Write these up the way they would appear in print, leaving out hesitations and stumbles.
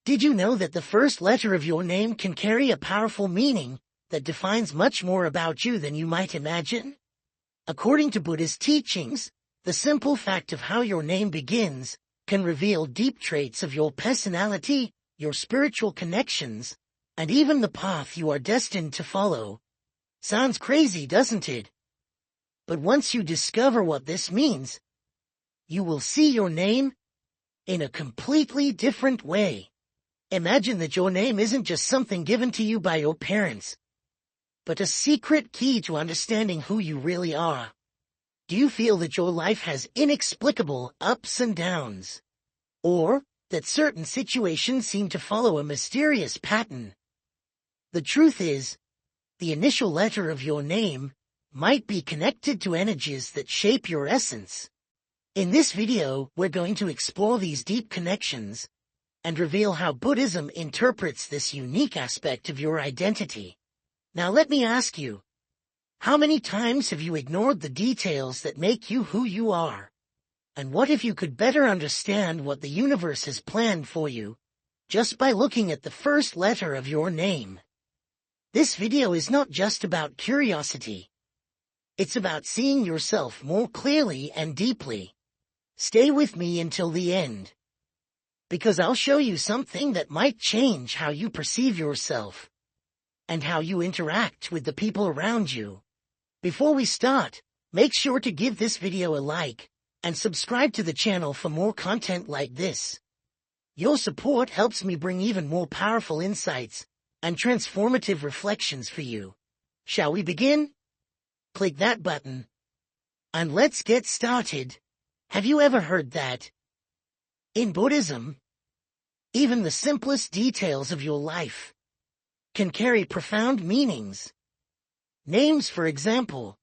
Did you know that the first letter of your name can carry a powerful meaning that defines much more about you than you might imagine? According to Buddhist teachings, the simple fact of how your name begins can reveal deep traits of your personality, your spiritual connections, and even the path you are destined to follow. Sounds crazy, doesn't it? But once you discover what this means, you will see your name in a completely different way. Imagine that your name isn't just something given to you by your parents, but a secret key to understanding who you really are. Do you feel that your life has inexplicable ups and downs? Or that certain situations seem to follow a mysterious pattern? The truth is, the initial letter of your name might be connected to energies that shape your essence. In this video, we're going to explore these deep connections and reveal how Buddhism interprets this unique aspect of your identity. Now let me ask you, how many times have you ignored the details that make you who you are? And what if you could better understand what the universe has planned for you just by looking at the first letter of your name? This video is not just about curiosity. It's about seeing yourself more clearly and deeply. Stay with me until the end, because I'll show you something that might change how you perceive yourself and how you interact with the people around you. Before we start, make sure to give this video a like and subscribe to the channel for more content like this. Your support helps me bring even more powerful insights and transformative reflections for you. Shall we begin? Click that button, and let's get started. Have you ever heard that in Buddhism, even the simplest details of your life can carry profound meanings? Names, for example,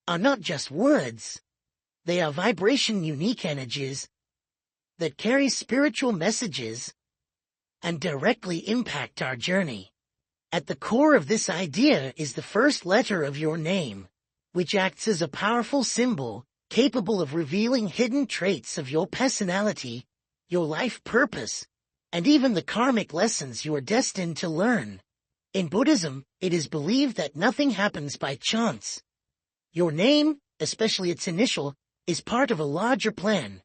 are not just words. They are vibration-unique energies that carry spiritual messages and directly impact our journey. At the core of this idea is the first letter of your name, which acts as a powerful symbol capable of revealing hidden traits of your personality, your life purpose, and even the karmic lessons you are destined to learn. In Buddhism, it is believed that nothing happens by chance. Your name, especially its initial, is part of a larger plan,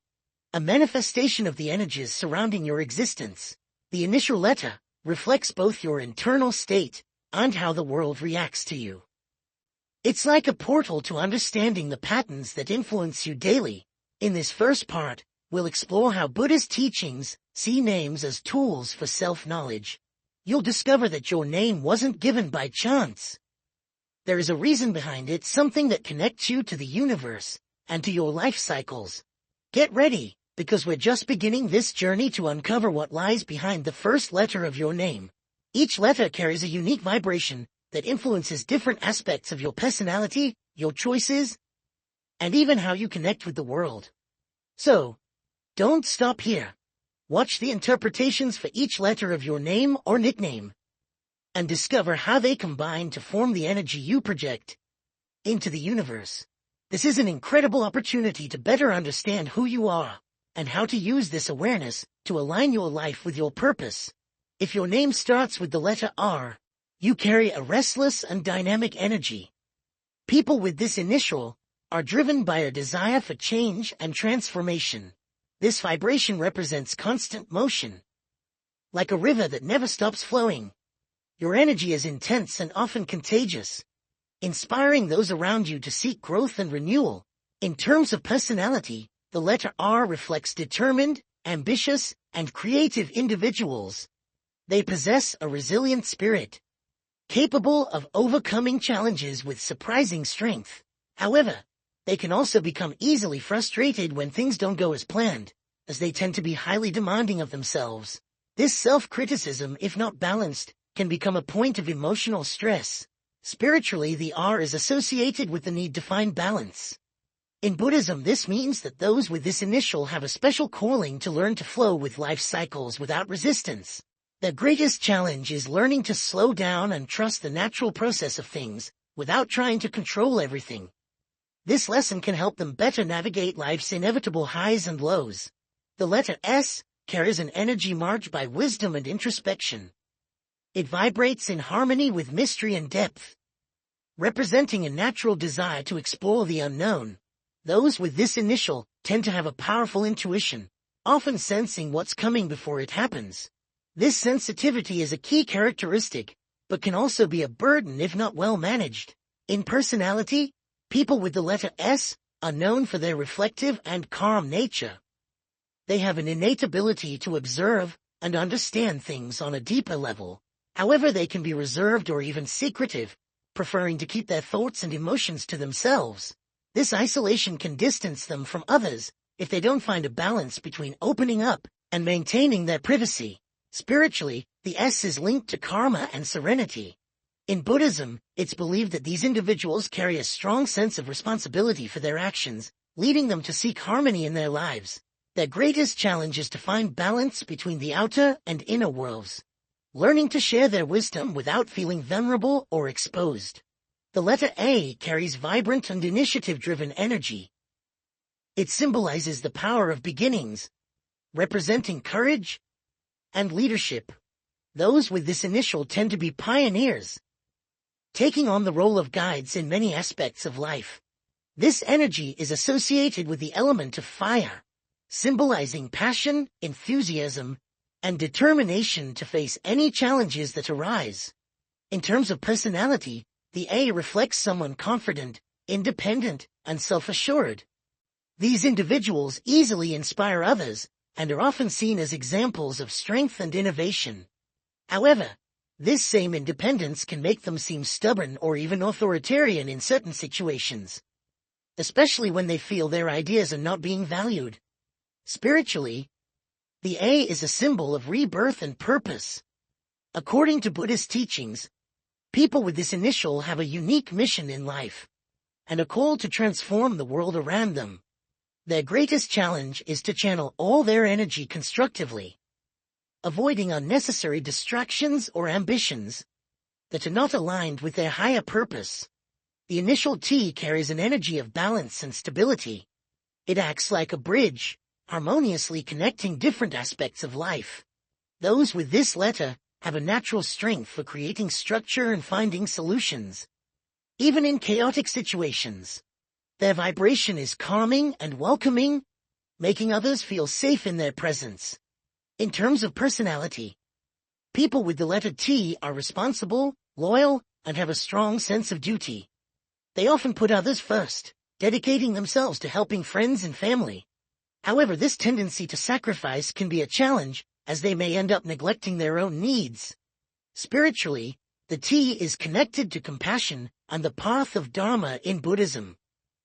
a manifestation of the energies surrounding your existence. The initial letter reflects both your internal state and how the world reacts to you. It's like a portal to understanding the patterns that influence you daily. In this first part, we'll explore how Buddhist teachings see names as tools for self-knowledge. You'll discover that your name wasn't given by chance. There is a reason behind it, something that connects you to the universe and to your life cycles. Get ready, because we're just beginning this journey to uncover what lies behind the first letter of your name. Each letter carries a unique vibration that influences different aspects of your personality, your choices, and even how you connect with the world. So, don't stop here. Watch the interpretations for each letter of your name or nickname, and discover how they combine to form the energy you project into the universe. This is an incredible opportunity to better understand who you are and how to use this awareness to align your life with your purpose. If your name starts with the letter R, you carry a restless and dynamic energy. People with this initial are driven by a desire for change and transformation. This vibration represents constant motion, like a river that never stops flowing. Your energy is intense and often contagious, inspiring those around you to seek growth and renewal. In terms of personality, the letter R reflects determined, ambitious, and creative individuals. They possess a resilient spirit, capable of overcoming challenges with surprising strength. However, they can also become easily frustrated when things don't go as planned, as they tend to be highly demanding of themselves. This self-criticism, if not balanced, can become a point of emotional stress. Spiritually, the R is associated with the need to find balance. In Buddhism, this means that those with this initial have a special calling to learn to flow with life cycles without resistance. Their greatest challenge is learning to slow down and trust the natural process of things without trying to control everything. This lesson can help them better navigate life's inevitable highs and lows. The letter S carries an energy marked by wisdom and introspection. It vibrates in harmony with mystery and depth, representing a natural desire to explore the unknown. Those with this initial tend to have a powerful intuition, often sensing what's coming before it happens. This sensitivity is a key characteristic, but can also be a burden if not well managed. In personality, people with the letter S are known for their reflective and calm nature. They have an innate ability to observe and understand things on a deeper level. However, they can be reserved or even secretive, preferring to keep their thoughts and emotions to themselves. This isolation can distance them from others if they don't find a balance between opening up and maintaining their privacy. Spiritually, the S is linked to karma and serenity. In Buddhism, it's believed that these individuals carry a strong sense of responsibility for their actions, leading them to seek harmony in their lives. Their greatest challenge is to find balance between the outer and inner worlds, learning to share their wisdom without feeling vulnerable or exposed. The letter A carries vibrant and initiative-driven energy. It symbolizes the power of beginnings, representing courage and leadership. Those with this initial tend to be pioneers, taking on the role of guides in many aspects of life. This energy is associated with the element of fire, symbolizing passion, enthusiasm, and determination to face any challenges that arise. In terms of personality, the A reflects someone confident, independent, and self-assured. These individuals easily inspire others and are often seen as examples of strength and innovation. However, this same independence can make them seem stubborn or even authoritarian in certain situations, especially when they feel their ideas are not being valued. Spiritually, the A is a symbol of rebirth and purpose. According to Buddhist teachings, people with this initial have a unique mission in life and a call to transform the world around them. Their greatest challenge is to channel all their energy constructively, avoiding unnecessary distractions or ambitions that are not aligned with their higher purpose. The initial T carries an energy of balance and stability. It acts like a bridge, harmoniously connecting different aspects of life. Those with this letter have a natural strength for creating structure and finding solutions, even in chaotic situations. Their vibration is calming and welcoming, making others feel safe in their presence. In terms of personality, people with the letter T are responsible, loyal, and have a strong sense of duty. They often put others first, dedicating themselves to helping friends and family. However, this tendency to sacrifice can be a challenge, as they may end up neglecting their own needs. Spiritually, the T is connected to compassion and the path of Dharma in Buddhism.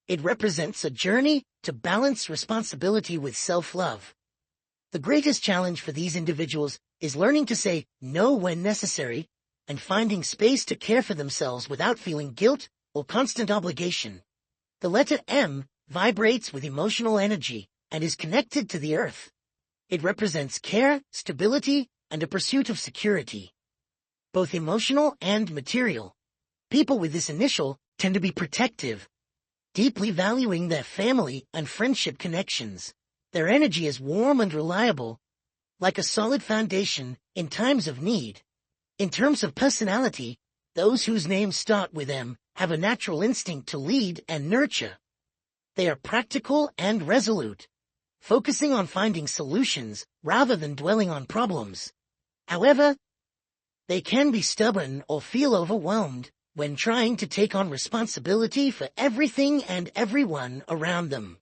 It represents a journey to balance responsibility with self-love. The greatest challenge for these individuals is learning to say no when necessary and finding space to care for themselves without feeling guilt or constant obligation. The letter M vibrates with emotional energy and is connected to the earth. It represents care, stability, and a pursuit of security, both emotional and material. People with this initial tend to be protective, deeply valuing their family and friendship connections. Their energy is warm and reliable, like a solid foundation in times of need. In terms of personality, those whose names start with M have a natural instinct to lead and nurture. They are practical and resolute, focusing on finding solutions rather than dwelling on problems. However, they can be stubborn or feel overwhelmed when trying to take on responsibility for everything and everyone around them.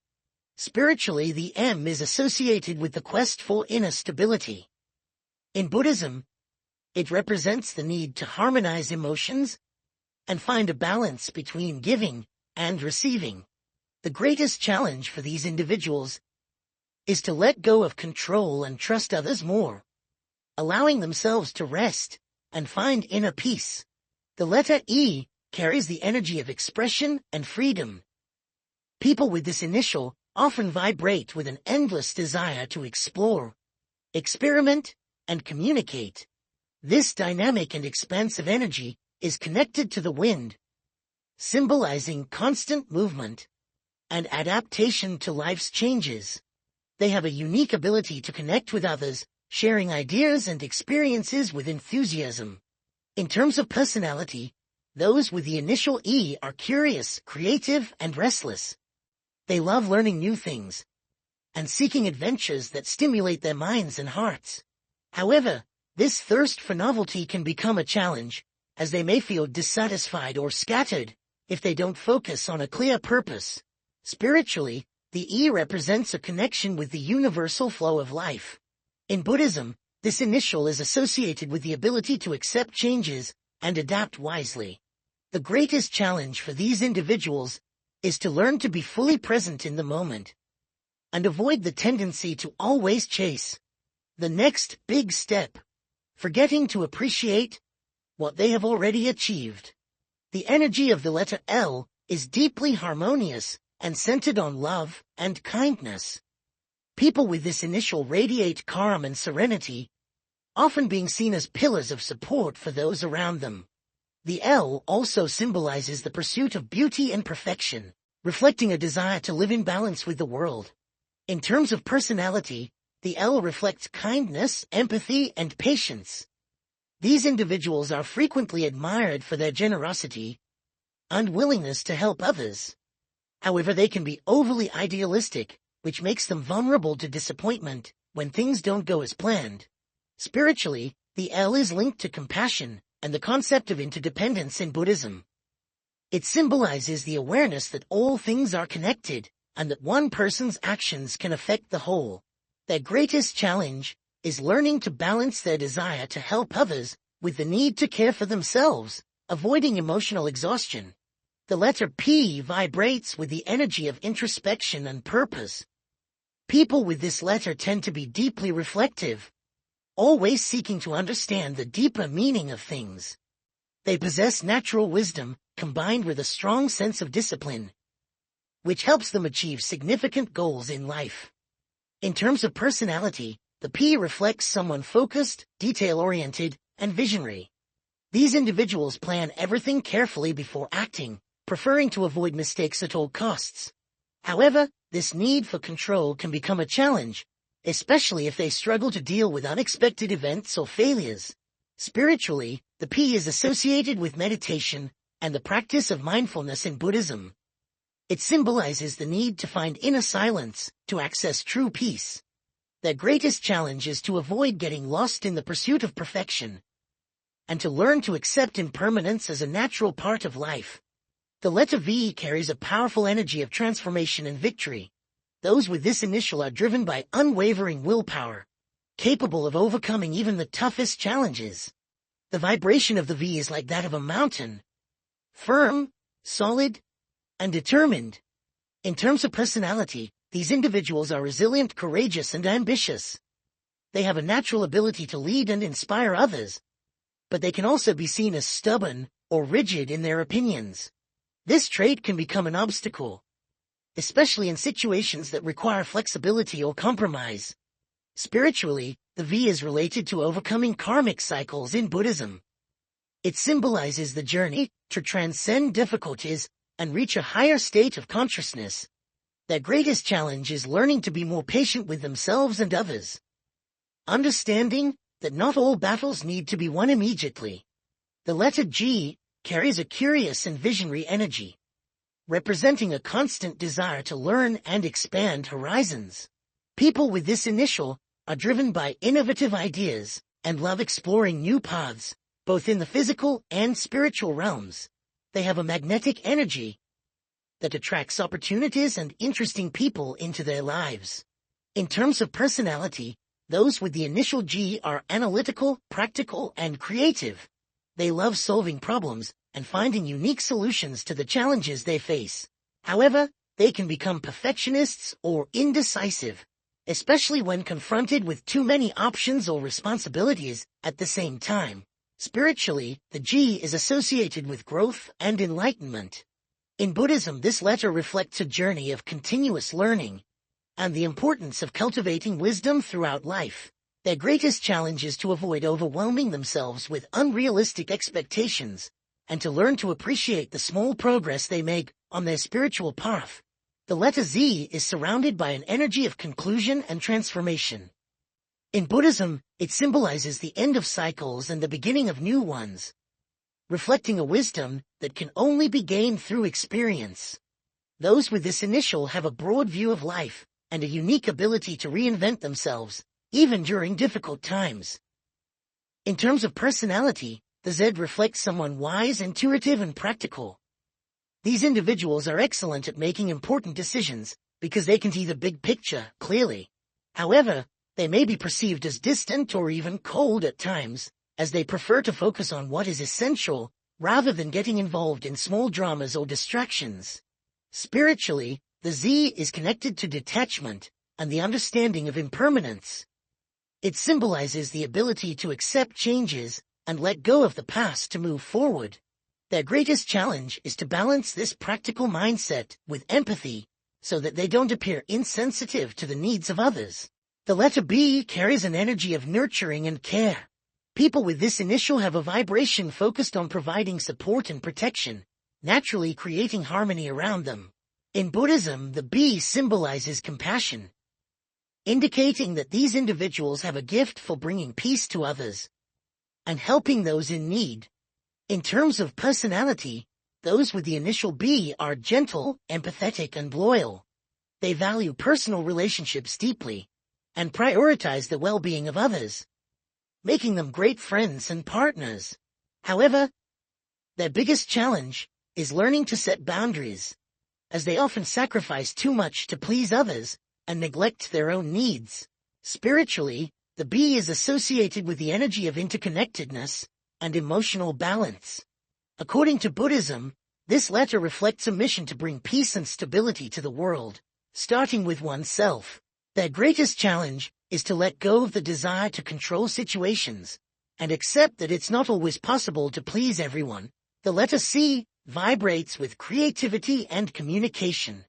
Spiritually, the M is associated with the quest for inner stability. In Buddhism, it represents the need to harmonize emotions and find a balance between giving and receiving. The greatest challenge for these individuals is to let go of control and trust others more, allowing themselves to rest and find inner peace. The letter E carries the energy of expression and freedom. People with this initial often vibrate with an endless desire to explore, experiment, and communicate. This dynamic and expansive energy is connected to the wind, symbolizing constant movement and adaptation to life's changes. They have a unique ability to connect with others, sharing ideas and experiences with enthusiasm. In terms of personality, those with the initial E are curious, creative, and restless. They love learning new things and seeking adventures that stimulate their minds and hearts. However, this thirst for novelty can become a challenge, as they may feel dissatisfied or scattered if they don't focus on a clear purpose. Spiritually, the E represents a connection with the universal flow of life. In Buddhism, this initial is associated with the ability to accept changes and adapt wisely. The greatest challenge for these individuals is to learn to be fully present in the moment and avoid the tendency to always chase the next big step, forgetting to appreciate what they have already achieved. The energy of the letter L is deeply harmonious and centered on love and kindness. People with this initial radiate calm and serenity, often being seen as pillars of support for those around them. The L also symbolizes the pursuit of beauty and perfection, reflecting a desire to live in balance with the world. In terms of personality, the L reflects kindness, empathy, and patience. These individuals are frequently admired for their generosity and willingness to help others. However, they can be overly idealistic, which makes them vulnerable to disappointment when things don't go as planned. Spiritually, the L is linked to compassion and the concept of interdependence in Buddhism. It symbolizes the awareness that all things are connected and that one person's actions can affect the whole. Their greatest challenge is learning to balance their desire to help others with the need to care for themselves, avoiding emotional exhaustion. The letter P vibrates with the energy of introspection and purpose. People with this letter tend to be deeply reflective, always seeking to understand the deeper meaning of things. They possess natural wisdom, combined with a strong sense of discipline, which helps them achieve significant goals in life. In terms of personality, the P reflects someone focused, detail-oriented, and visionary. These individuals plan everything carefully before acting, preferring to avoid mistakes at all costs. However, this need for control can become a challenge, especially if they struggle to deal with unexpected events or failures. Spiritually, the P is associated with meditation and the practice of mindfulness in Buddhism. It symbolizes the need to find inner silence to access true peace. Their greatest challenge is to avoid getting lost in the pursuit of perfection and to learn to accept impermanence as a natural part of life. The letter V carries a powerful energy of transformation and victory. Those with this initial are driven by unwavering willpower, capable of overcoming even the toughest challenges. The vibration of the V is like that of a mountain, firm, solid, and determined. In terms of personality, these individuals are resilient, courageous, and ambitious. They have a natural ability to lead and inspire others, but they can also be seen as stubborn or rigid in their opinions. This trait can become an obstacle, especially in situations that require flexibility or compromise. Spiritually, the V is related to overcoming karmic cycles in Buddhism. It symbolizes the journey to transcend difficulties and reach a higher state of consciousness. Their greatest challenge is learning to be more patient with themselves and others, understanding that not all battles need to be won immediately. The letter G carries a curious and visionary energy, representing a constant desire to learn and expand horizons. People with this initial are driven by innovative ideas and love exploring new paths, both in the physical and spiritual realms. They have a magnetic energy that attracts opportunities and interesting people into their lives. In terms of personality, those with the initial G are analytical, practical, and creative. They love solving problems and finding unique solutions to the challenges they face. However, they can become perfectionists or indecisive, especially when confronted with too many options or responsibilities at the same time. Spiritually, the G is associated with growth and enlightenment. In Buddhism, this letter reflects a journey of continuous learning and the importance of cultivating wisdom throughout life. Their greatest challenge is to avoid overwhelming themselves with unrealistic expectations and to learn to appreciate the small progress they make on their spiritual path. The letter Z is surrounded by an energy of conclusion and transformation. In Buddhism, it symbolizes the end of cycles and the beginning of new ones, reflecting a wisdom that can only be gained through experience. Those with this initial have a broad view of life and a unique ability to reinvent themselves, even during difficult times. In terms of personality, the Z reflects someone wise, intuitive, and practical. These individuals are excellent at making important decisions because they can see the big picture clearly. However, they may be perceived as distant or even cold at times, as they prefer to focus on what is essential rather than getting involved in small dramas or distractions. Spiritually, the Z is connected to detachment and the understanding of impermanence. It symbolizes the ability to accept changes and let go of the past to move forward. Their greatest challenge is to balance this practical mindset with empathy so that they don't appear insensitive to the needs of others. The letter B carries an energy of nurturing and care. People with this initial have a vibration focused on providing support and protection, naturally creating harmony around them. In Buddhism, the B symbolizes compassion, indicating that these individuals have a gift for bringing peace to others and helping those in need. In terms of personality, those with the initial B are gentle, empathetic, and loyal. They value personal relationships deeply and prioritize the well-being of others, making them great friends and partners. However, their biggest challenge is learning to set boundaries, as they often sacrifice too much to please others and neglect their own needs. Spiritually, the B is associated with the energy of interconnectedness and emotional balance. According to Buddhism, this letter reflects a mission to bring peace and stability to the world, starting with oneself. Their greatest challenge is to let go of the desire to control situations and accept that it's not always possible to please everyone. The letter C vibrates with creativity and communication.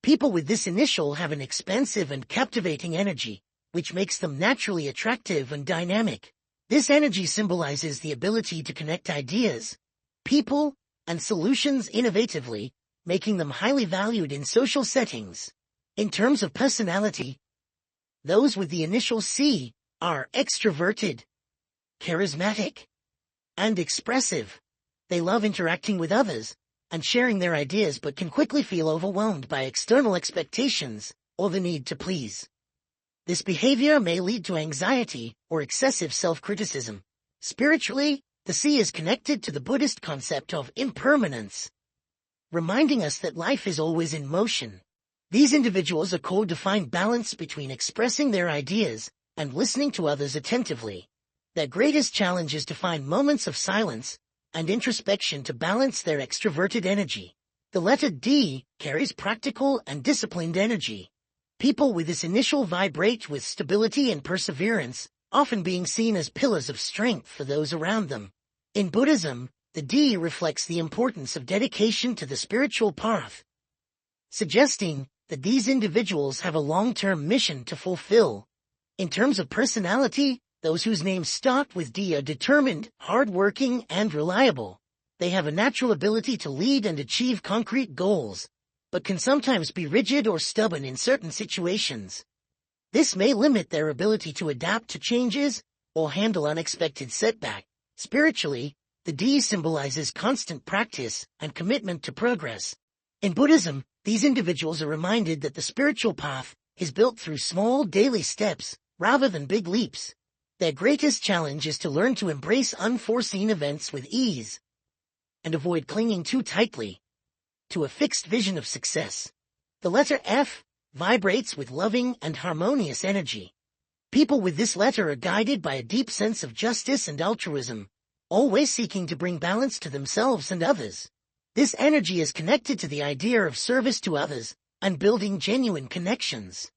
People with this initial have an expansive and captivating energy, which makes them naturally attractive and dynamic. This energy symbolizes the ability to connect ideas, people, and solutions innovatively, making them highly valued in social settings. In terms of personality, those with the initial C are extroverted, charismatic, and expressive. They love interacting with others and sharing their ideas, but can quickly feel overwhelmed by external expectations or the need to please. This behavior may lead to anxiety or excessive self-criticism. Spiritually, the C is connected to the Buddhist concept of impermanence, reminding us that life is always in motion. These individuals are called to find balance between expressing their ideas and listening to others attentively. Their greatest challenge is to find moments of silence and introspection to balance their extroverted energy. The letter D carries practical and disciplined energy. People with this initial vibrate with stability and perseverance, often being seen as pillars of strength for those around them. In Buddhism, the D reflects the importance of dedication to the spiritual path, suggesting that these individuals have a long-term mission to fulfill. In terms of personality, those whose names start with D are determined, hard-working, and reliable. They have a natural ability to lead and achieve concrete goals, but can sometimes be rigid or stubborn in certain situations. This may limit their ability to adapt to changes or handle unexpected setbacks. Spiritually, the D symbolizes constant practice and commitment to progress. In Buddhism, these individuals are reminded that the spiritual path is built through small daily steps rather than big leaps. Their greatest challenge is to learn to embrace unforeseen events with ease and avoid clinging too tightly to a fixed vision of success. The letter F vibrates with loving and harmonious energy. People with this letter are guided by a deep sense of justice and altruism, always seeking to bring balance to themselves and others. This energy is connected to the idea of service to others and building genuine connections.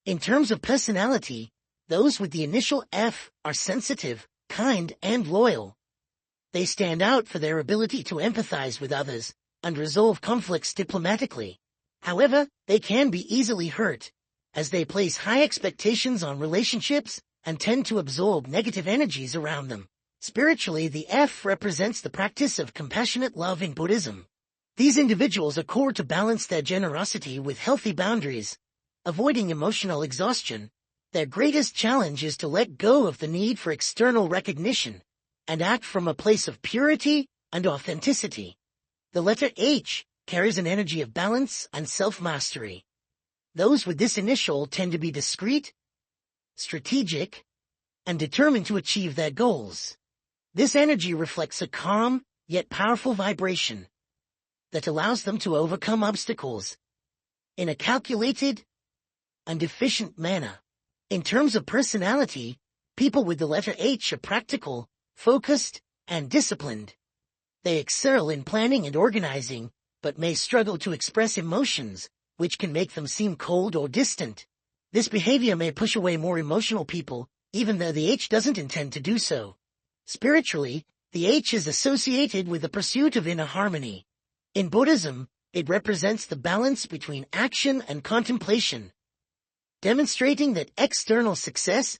In terms of personality, those with the initial F are sensitive, kind, and loyal. They stand out for their ability to empathize with others and resolve conflicts diplomatically. However, they can be easily hurt, as they place high expectations on relationships and tend to absorb negative energies around them. Spiritually, the F represents the practice of compassionate love in Buddhism. These individuals are core to balance their generosity with healthy boundaries, avoiding emotional exhaustion. Their greatest challenge is to let go of the need for external recognition and act from a place of purity and authenticity. The letter H carries an energy of balance and self-mastery. Those with this initial tend to be discreet, strategic, and determined to achieve their goals. This energy reflects a calm, yet powerful vibration that allows them to overcome obstacles in a calculated and efficient manner. In terms of personality, people with the letter H are practical, focused, and disciplined. They excel in planning and organizing, but may struggle to express emotions, which can make them seem cold or distant. This behavior may push away more emotional people, even though the H doesn't intend to do so. Spiritually, the H is associated with the pursuit of inner harmony. In Buddhism, it represents the balance between action and contemplation, demonstrating that external success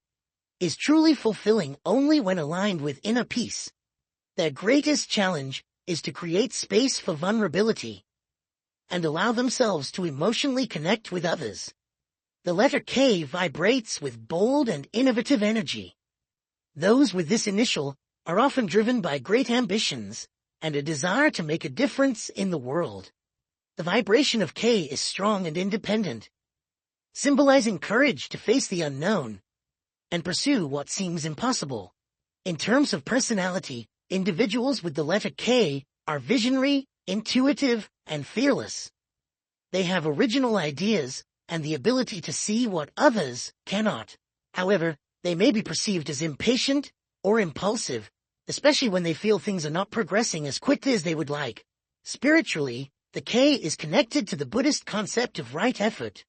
is truly fulfilling only when aligned with inner peace. Their greatest challenge is to create space for vulnerability and allow themselves to emotionally connect with others. The letter K vibrates with bold and innovative energy. Those with this initial are often driven by great ambitions and a desire to make a difference in the world. The vibration of K is strong and independent, symbolizing courage to face the unknown and pursue what seems impossible. In terms of personality, individuals with the letter K are visionary, intuitive, and fearless. They have original ideas and the ability to see what others cannot. However, they may be perceived as impatient or impulsive, especially when they feel things are not progressing as quickly as they would like. Spiritually, the K is connected to the Buddhist concept of right effort,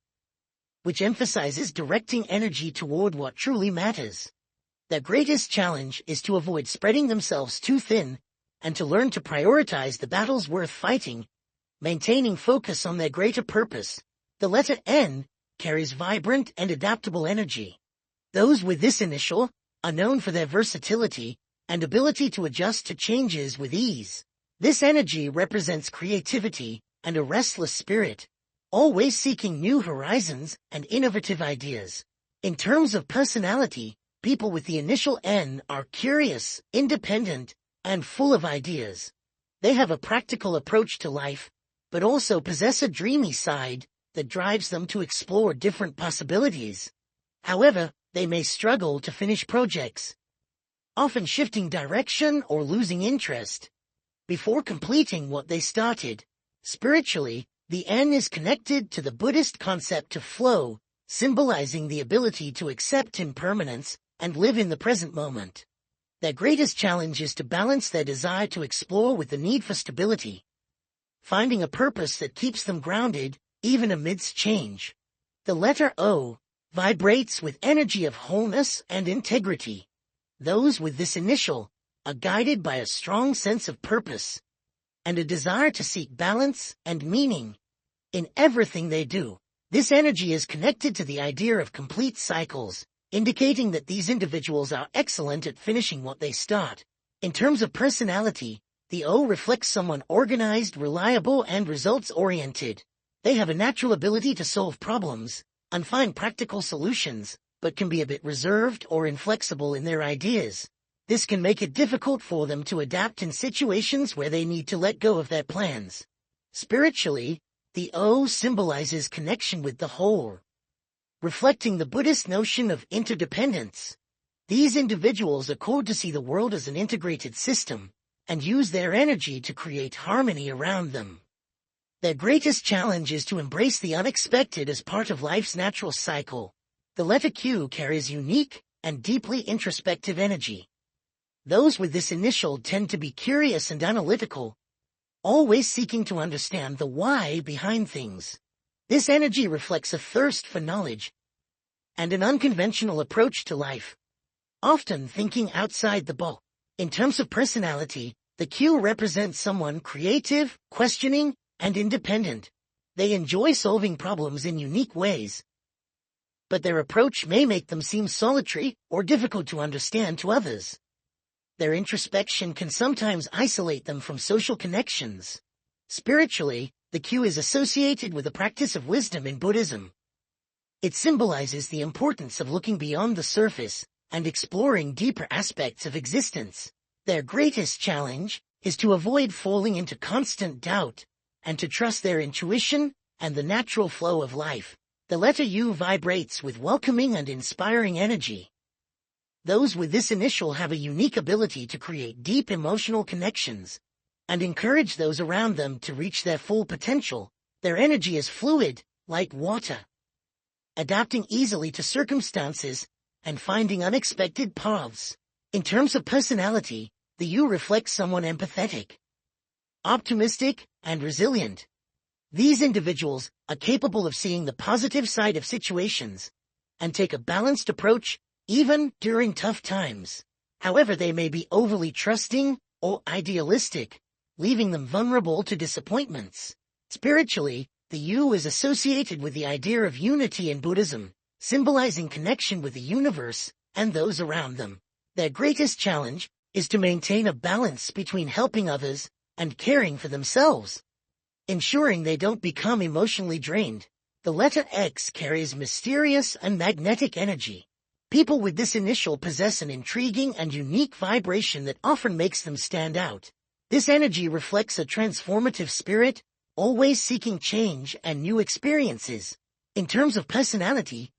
which emphasizes directing energy toward what truly matters. Their greatest challenge is to avoid spreading themselves too thin and to learn to prioritize the battles worth fighting, maintaining focus on their greater purpose. The letter N carries vibrant and adaptable energy. Those with this initial are known for their versatility and ability to adjust to changes with ease. This energy represents creativity and a restless spirit, always seeking new horizons and innovative ideas. In terms of personality, people with the initial N are curious, independent, and full of ideas. They have a practical approach to life, but also possess a dreamy side that drives them to explore different possibilities. However, they may struggle to finish projects, often shifting direction or losing interest before completing what they started. Spiritually, the N is connected to the Buddhist concept of flow, symbolizing the ability to accept impermanence and live in the present moment. Their greatest challenge is to balance their desire to explore with the need for stability, finding a purpose that keeps them grounded, even amidst change. The letter O vibrates with energy of wholeness and integrity. Those with this initial are guided by a strong sense of purpose and a desire to seek balance and meaning in everything they do. This energy is connected to the idea of complete cycles, indicating that these individuals are excellent at finishing what they start. In terms of personality, the O reflects someone organized, reliable, and results-oriented. They have a natural ability to solve problems and find practical solutions, but can be a bit reserved or inflexible in their ideas. This can make it difficult for them to adapt in situations where they need to let go of their plans. Spiritually, the O symbolizes connection with the whole, reflecting the Buddhist notion of interdependence. These individuals are called to see the world as an integrated system and use their energy to create harmony around them. Their greatest challenge is to embrace the unexpected as part of life's natural cycle. The letter Q carries unique and deeply introspective energy. Those with this initial tend to be curious and analytical, always seeking to understand the why behind things. This energy reflects a thirst for knowledge and an unconventional approach to life, often thinking outside the box. In terms of personality, the Q represents someone creative, questioning, and independent. They enjoy solving problems in unique ways, but their approach may make them seem solitary or difficult to understand to others. Their introspection can sometimes isolate them from social connections. Spiritually, the Q is associated with the practice of wisdom in Buddhism. It symbolizes the importance of looking beyond the surface and exploring deeper aspects of existence. Their greatest challenge is to avoid falling into constant doubt and to trust their intuition and the natural flow of life. The letter U vibrates with welcoming and inspiring energy. Those with this initial have a unique ability to create deep emotional connections and encourage those around them to reach their full potential. Their energy is fluid, like water, adapting easily to circumstances and finding unexpected paths. In terms of personality, the U reflects someone empathetic, optimistic, and resilient. These individuals are capable of seeing the positive side of situations and take a balanced approach even during tough times. However, they may be overly trusting or idealistic, leaving them vulnerable to disappointments. Spiritually, the U is associated with the idea of unity in Buddhism, symbolizing connection with the universe and those around them. Their greatest challenge is to maintain a balance between helping others and caring for themselves, ensuring they don't become emotionally drained. The letter X carries mysterious and magnetic energy. People with this initial possess an intriguing and unique vibration that often makes them stand out. This energy reflects a transformative spirit, always seeking change and new experiences. In terms of personality,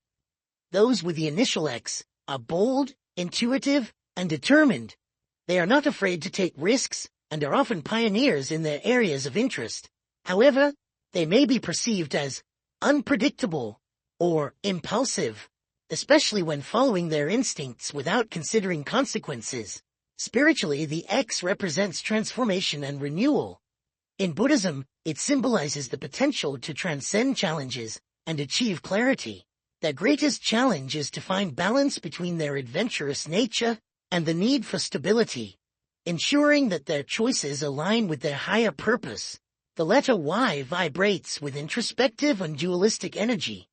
those with the initial X are bold, intuitive, and determined. They are not afraid to take risks and are often pioneers in their areas of interest. However, they may be perceived as unpredictable or impulsive, especially when following their instincts without considering consequences. Spiritually, the X represents transformation and renewal. In Buddhism, it symbolizes the potential to transcend challenges and achieve clarity. Their greatest challenge is to find balance between their adventurous nature and the need for stability, ensuring that their choices align with their higher purpose. The letter Y vibrates with introspective and dualistic energy.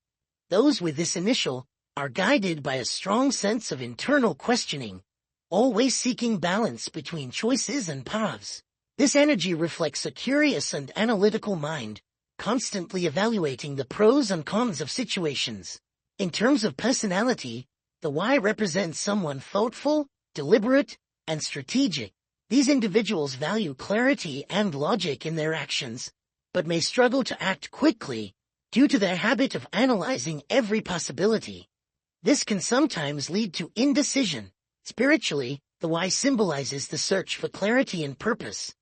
Those with this initial are guided by a strong sense of internal questioning, always seeking balance between choices and paths. This energy reflects a curious and analytical mind, constantly evaluating the pros and cons of situations. In terms of personality, the Y represents someone thoughtful, deliberate, and strategic. These individuals value clarity and logic in their actions, but may struggle to act quickly due to their habit of analyzing every possibility. This can sometimes lead to indecision. Spiritually, the Y symbolizes the search for clarity and purpose.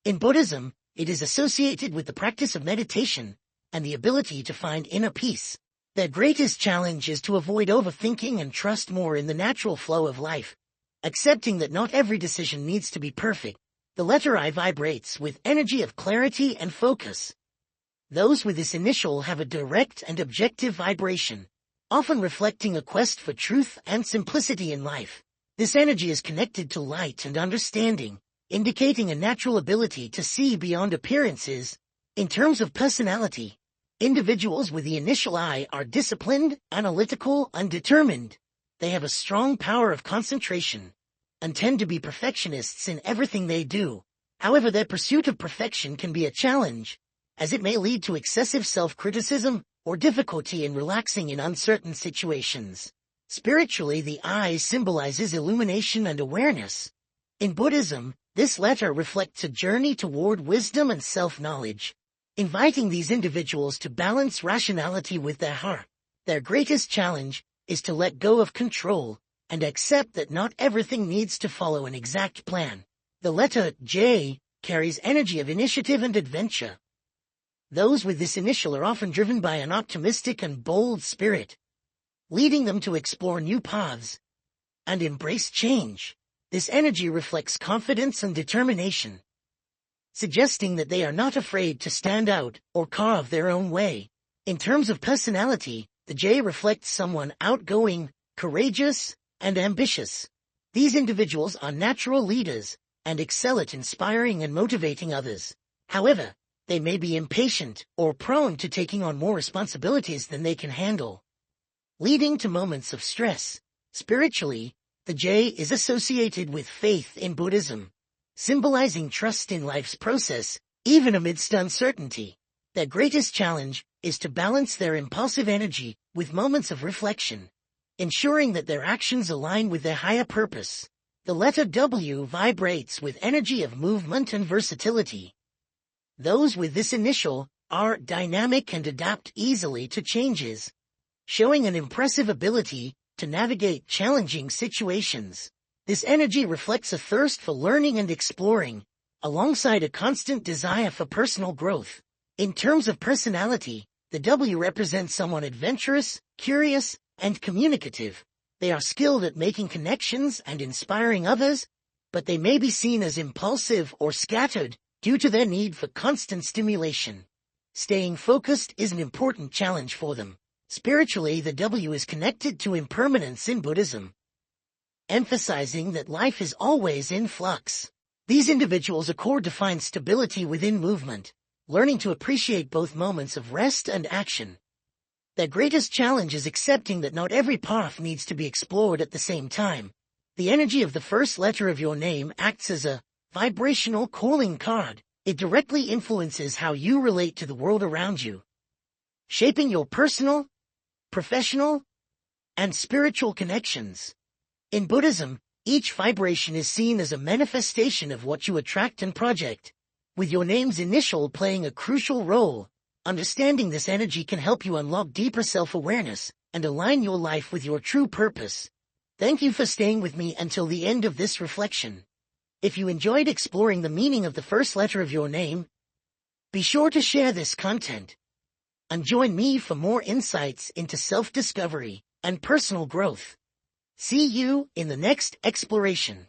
In Buddhism, it is associated with the practice of meditation and the ability to find inner peace. Their greatest challenge is to avoid overthinking and trust more in the natural flow of life, accepting that not every decision needs to be perfect. The letter I vibrates with energy of clarity and focus. Those with this initial have a direct and objective vibration, often reflecting a quest for truth and simplicity in life. This energy is connected to light and understanding, indicating a natural ability to see beyond appearances. In terms of personality, individuals with the initial I are disciplined, analytical, and determined. They have a strong power of concentration and tend to be perfectionists in everything they do. However, their pursuit of perfection can be a challenge, as it may lead to excessive self-criticism or difficulty in relaxing in uncertain situations. Spiritually, the I symbolizes illumination and awareness. In Buddhism, this letter reflects a journey toward wisdom and self-knowledge, inviting these individuals to balance rationality with their heart. Their greatest challenge is to let go of control and accept that not everything needs to follow an exact plan. The letter J carries energy of initiative and adventure. Those with this initial are often driven by an optimistic and bold spirit, leading them to explore new paths and embrace change. This energy reflects confidence and determination, suggesting that they are not afraid to stand out or carve their own way. In terms of personality, the J reflects someone outgoing, courageous, and ambitious. These individuals are natural leaders and excel at inspiring and motivating others. However, they may be impatient or prone to taking on more responsibilities than they can handle, leading to moments of stress. Spiritually, the J is associated with faith in Buddhism, symbolizing trust in life's process, even amidst uncertainty. Their greatest challenge is to balance their impulsive energy with moments of reflection, ensuring that their actions align with their higher purpose. The letter W vibrates with energy of movement and versatility. Those with this initial are dynamic and adapt easily to changes, showing an impressive ability to navigate challenging situations. This energy reflects a thirst for learning and exploring, alongside a constant desire for personal growth. In terms of personality, the W represents someone adventurous, curious, and communicative. They are skilled at making connections and inspiring others, but they may be seen as impulsive or scattered due to their need for constant stimulation. Staying focused is an important challenge for them. Spiritually, the W is connected to impermanence in Buddhism, emphasizing that life is always in flux. These individuals accord to find stability within movement, learning to appreciate both moments of rest and action. Their greatest challenge is accepting that not every path needs to be explored at the same time. The energy of the first letter of your name acts as a vibrational calling card. It directly influences how you relate to the world around you, shaping your personal, professional, and spiritual connections. In Buddhism, each vibration is seen as a manifestation of what you attract and project, with your name's initial playing a crucial role. Understanding this energy can help you unlock deeper self-awareness and align your life with your true purpose. Thank you for staying with me until the end of this reflection. If you enjoyed exploring the meaning of the first letter of your name, be sure to share this content and join me for more insights into self-discovery and personal growth. See you in the next exploration.